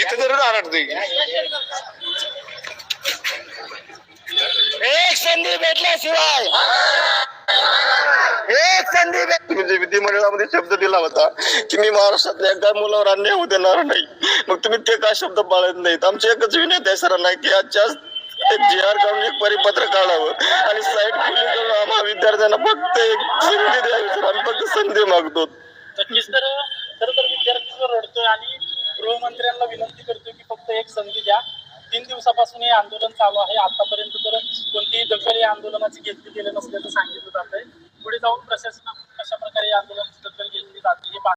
इथं जर आरडतोय एक संधी भेटल्याशिवाय एक संधी म्हणजे विधिमंडळामध्ये शब्द दिला होता की मी महाराष्ट्रातल्या एका मुलावर अन्याय होऊ देणार नाही. मग तुम्ही ते का शब्द पाळत नाहीत? आमची एकच विनंती आहे सरांना की आजच्या GR काढून एक परिपत्र काढावं आणि साईट खुली करून आम्हा विद्यार्थ्यांना फक्त एक संधी द्यावी सर. आम्ही फक्त संधी मागतो. नक्कीच. तर खरं तर विद्यार्थी रडतोय आणि गृहमंत्र्यांना विनंती करतोय की फक्त एक संधी द्या. 3 दिवसापासून हे आंदोलन चालू आहे. आतापर्यंत तर कोणतीही दखल या आंदोलनाची घेतली गेली नसल्याचं सांगितलं जात आहे. पुढे जाऊन प्रशासन